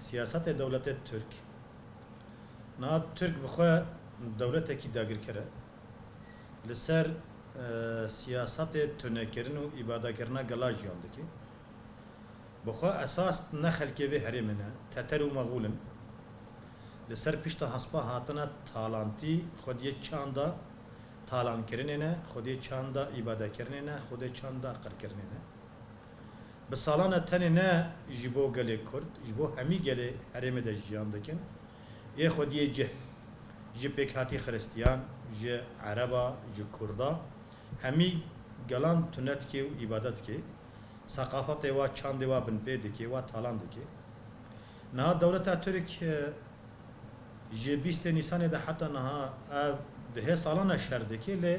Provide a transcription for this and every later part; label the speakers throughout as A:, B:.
A: سیاست دولت ترک نا ترک بخوا دولت کی داگر کرده لسر سیاست تنکرن و عبادت کرنا گلاج یانده کی بخوا اساس نخل که به هرمنه تتر و مغولن لسر پیشت حسبا هاتنا تالانتی خودی چاندا تالان کرنه خودی چاندا عبادت کرنه خودی چاندا عقل کرنه به سالان تنه نه جبو گله کرد جبو همی گله هرم دجیان دکن یه خودی جه پیکاتی خریستیان جه عربا جه کردا همی گلان تونت که و عبادت که ثقافت و چاند و بنپید که و تالان دکی نه دولت ترک جه 20 نیسان ده حتی نه ده سالان شرده که ل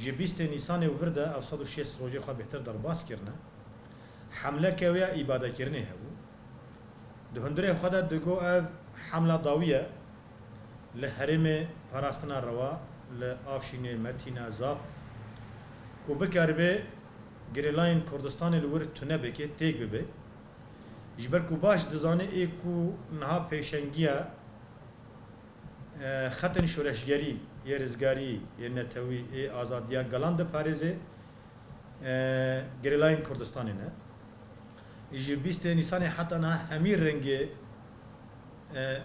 A: جه 20 نیسان ورده 106 روزه خو بهتر در باس کرنه حمله کوي عبادت کرنه هو ده هندره خدا دگو حمله ضاویه لحرم پاراستنا روا لافشین متینا زاب کو بکربه گریلاین کردستان لور تونه بکه تیک ببه جبر کو باش دزانه ای کو نها پیشنگیه خطن شورشگری یه رزگاری یه نتوی ای آزادیا گلاند پاریزه گریلاین کردستانی نه جی 20 نیسان حتی نه همی رنگ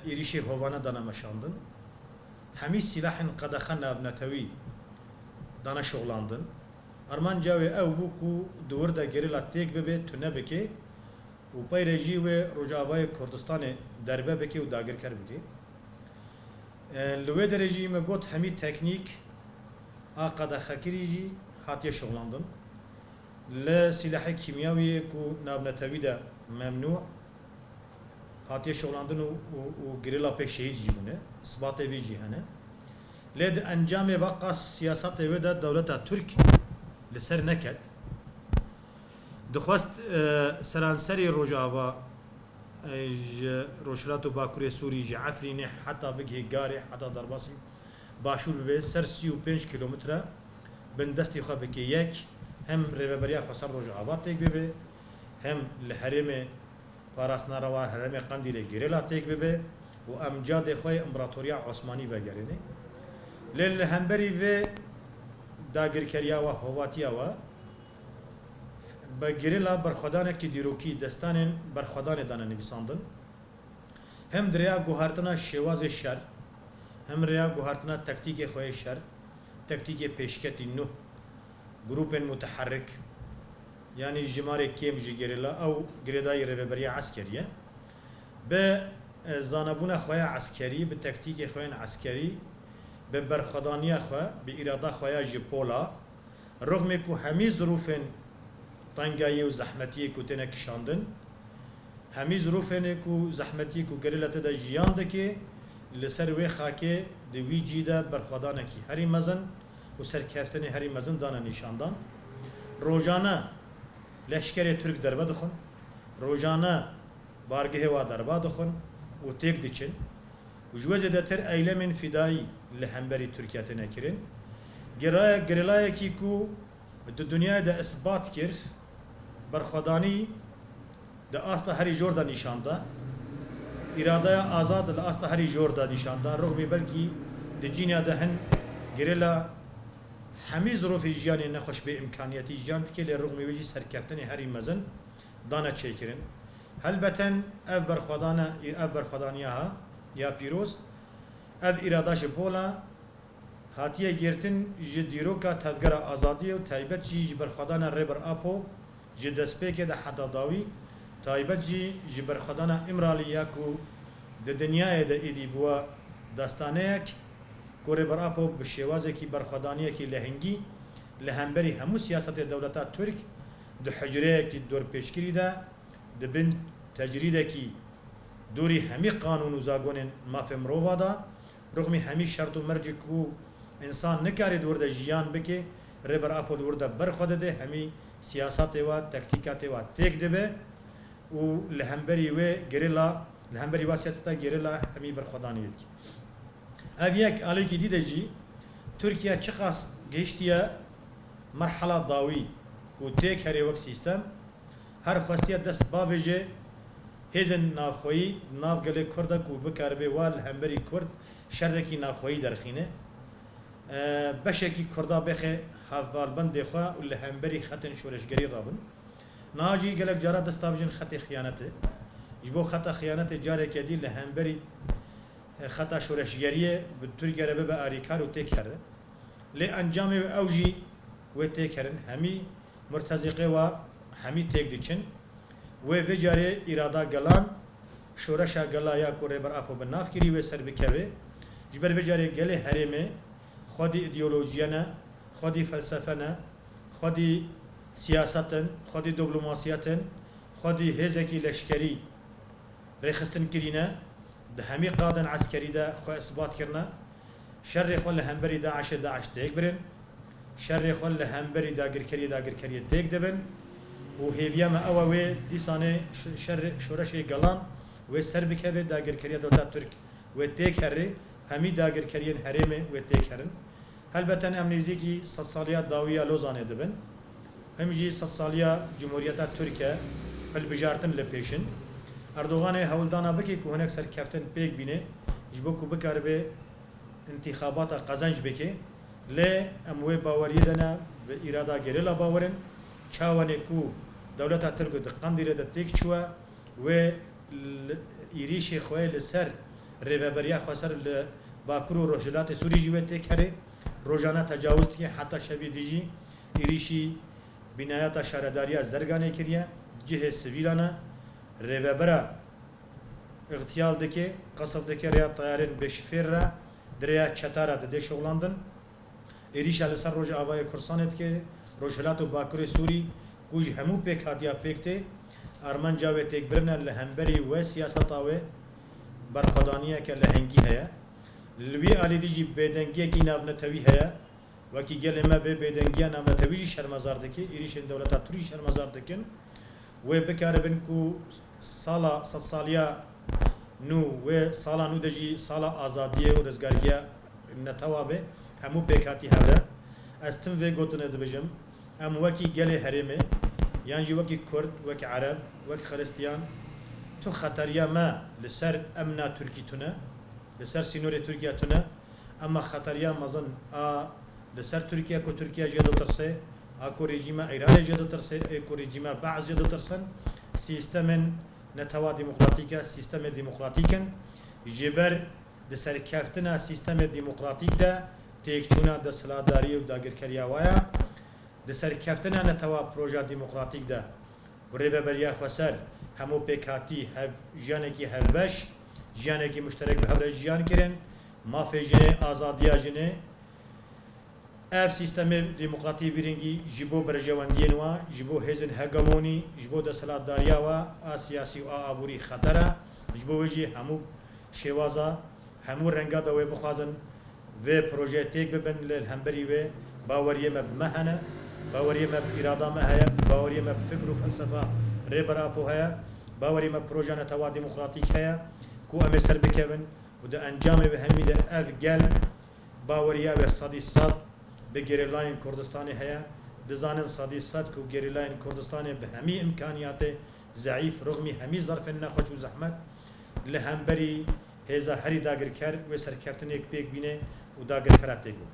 A: ایریش هوانه دانا مشاندن همی سلاح قدخن نتوی دانا شغلاندن ارمان جاوی او بو کو دور دا گریلا تیک ببه تونه بکه و پای رجی و رجاوای کردستان دربه بکه و داگر کر بکه لوی درجی مگوت همی تکنیک آقا خکری جی هاتی شغلاندن لسلاح کیمیاوی کو نابنتوی دا ممنوع هاتی شغلاندن و گریلا پیش شهید جیبونه اثبات وی جهانه لید انجام وقت سیاست وی دا دولت ترک لسر نکد دخواست سرانسری روجاوا روشلات و باکوری سوری جعفرینه حتی بگه گاره حتی درباسی باشور به سر 35 کیلومتر بندستی خواه بکه یک هم ریبریا خسر روجاوا تک ببه هم لحرم پاراستنا روا حرم قندیل گریلا تک ببه و امجاد خواه امپراتوریا عثمانی وگرینه لیل همبری و داگر کریا و هواتیا و با گریلا برخدانه که دیروکی دستان برخدانه دانه نویساندن هم دریا گوهرتنا شواز شر هم دریا گوهرتنا تکتیک خواه شر تکتیک پیشکتی نو گروپ متحرک یعنی جماره کیم جی گریلا او گریدای ریبریا عسکریه به زانبون خواه عسکری به تکتیک خواه عسکری به برخدانی خواه به اراده خواه جپولا رغم که همی ظروفن تنگایی و زحمتی کو تنه کشاندن همی ظروفنه کو زحمتی کو گریلت دا جیان ده که لسر وی خاکه دوی جیده برخدانه کی هری مزن و سرکفتن هری مزن دانه نشاندان روزانه لشکر ترک دربه دخون روزانه بارگه و دربه دخون و تیک دچن و جوزه دتر ایلمن فدایی لهمبری ترکیه نکرین گرایه کی کو دو دنیا ده اثبات کرد برخدانی ده اصل هری جور ده نشانده اراده آزاد ده اصل هری جور ده نشانده رغم بلکی ده جینیا ده هن گریلا همی ظروف جیانی نخوش به امکانیتی جان که لی رغم ویجی سرکفتن هری مزن دانه چه کرن هلبتن اف برخدانیه ها یا پیروز اف اراده جبولا هاتیه گرتن جدیروکا تفگر آزادی و تایبت جی برخدان ریبر آپو جی دسپیک ده حداداوی تایبت جی برخدان امرالیه کو ده دنیای ده ایدی بوا داستانه یک کو ریبر آپو بشیوازه کی برخدانیه کی لهنگی لهمبری همو سیاست دولتا ترک ده حجره کی دور پیشگیری ده بین تجریده کی دوری همی قانون و زاگون مافم رووا دا رغم همی شرط و مرج کو انسان نکاری دورده جیان بکه ریبر آپو دورده برخوده ده همی سیاست و تکتیکات و تک ده و لهمبری و گریلا لهمبری و سیاست گریلا همی برخودانیت کی اب یک علی کی دیده جی ترکیه چقاس گشتیه مرحله داوی کو تک هر وقت سیستم هر خواستیه دست بابجه هێزن ناوخۆیی ناوگەلێ کوردە و بکاربێ وا لە هەمبەری کورد شەرێکی ناوخۆیی دەرخینێ بەشێکی کووردا بێخێ هاڤالبەندێخوا و لە هەمبەری خەتن شۆرشگەری ڕابن ناجی گەلک جارا دەستا بژین خەتی خیانەتێ ji bo xeta xıyanetê carekê dî li hemberî xeta şoreşgeriyê bi Tirkiye bibe arîkar û têk here lê encamê ew jî wê têk herin hemî murtezîqê wa hemî têk diçin wê vê carê îrada gelan şoreşa gela ya ku rêber apo bi nav kirî wê ser bikeve ji ber vê carê gelê herêmê xwedî îdeolojiye ne xwedî felsefe ne xwedî siyasetin xwedî diplomasîyetin xwedî hêzekî leşkerî رخصتن كرينا ده همي قادن عسكري ده خو اثبات كرنا شر خو لهمبري داعش داعش تكبرن شر خو لهمبري داغر كري تك دبن وهيفيا ما اووي دي سنه شر شورشي غلان و سربك به داغر كري دولت ترك و تك هري همي داغر كريين هرمه و تك هرن البته امنيزيكي ساليا داويه لوزانه دبن همجي ساليا جمهوريه تركيا بالبجارتن لبيشن اردوغان هولدانا بکی که هنگ سر کفتن پیک بینه جبو کو بکار به انتخابات قزنج بکی لی اموی باوری دنا به اراده گریلا باورن چاوانه کو دولت ترک دقان دیره ده تیک چوا و ایریش خواه لسر ریوبریا خواه سر باکرو روشلات سوری جیوه تیک هره روزانه تجاوز که حتی شبیه دیجی ایریشی بنایات شهرداری زرگانه کریه جه سویلانه ریوبرا اغتیال دکی قصف دکی ریا طیارین بشفیر را دریا چتارا ده شغلاندن ایریش لسر روز آوای کرسانت که روشلات و باکر سوری کوج همو پیک هاتیا پیکته ارمان جاوه تک برنه لهمبری و سیاست آوه برخدانیه که لهنگی هیا لوی آلی دیجی بیدنگیه کی ناو نتوی هیا وکی گل ما به بیدنگیه ناو نتوی شرمزار دکی ایریش دولتا توری شرمزار دکن و بکار بن کو سالیا نو و سالا نو دجی سالا آزادیه و رزگاریه نتوابه همو پیکاتی هره استم و گوتنه دبجم ام وکی گله هرمه یعنی وکی کرد وکی عرب وکی خرستیان تو خطریا ما لسر امنا ترکی تونه لسر سینور ترکیه تونه اما خطریا مزن لسر ترکیه کو ترکیه جدو ترسه اكو رژیم ایران جدو ترسه اكو رژیم بعض جدو ترسن سیستم نتوا ديمقراطيكا سيستم ديمقراطيكا جبر د سرکفتنا سیستم ديمقراطيك ده تيكچونا د سلاداري او داگرکریا وایا د سرکفتنا نتوا پروژه ديمقراطيك ده وريبريا خسر همو پکاتی هف جانکی هفبش جانکی مشترک به هر جان کرن مافی جنه آزادیا جنه اف سیستم دموکراتی ویرنگی جبو برجواندین و جبو هزن هگمونی جبو دسالت داریا و سیاسی و آبوری خطره جبو وجی همو شوازا همو رنگا دوی بخوازن و پروژه تیک ببن للهمبری و باوریه مب مهنه باوریه مب اراده مهیا باوریه مب فکر و فلسفه ریبرا پو هیا باوریه مب پروژه نتوا دموکراتیک هیا کو امسر بکن و ده انجام به همین ده اف گل باوریه و صدی صد به گریلاین کردستان هیا دزانن صدی صد کو گریلاین کردستان به همی امکانیات ضعیف رغمی همی ظرف نخوش و زحمت لهمبری هزا هری داگر کرد و سرکفتن یک پیک بینه و داگر کرد تیگو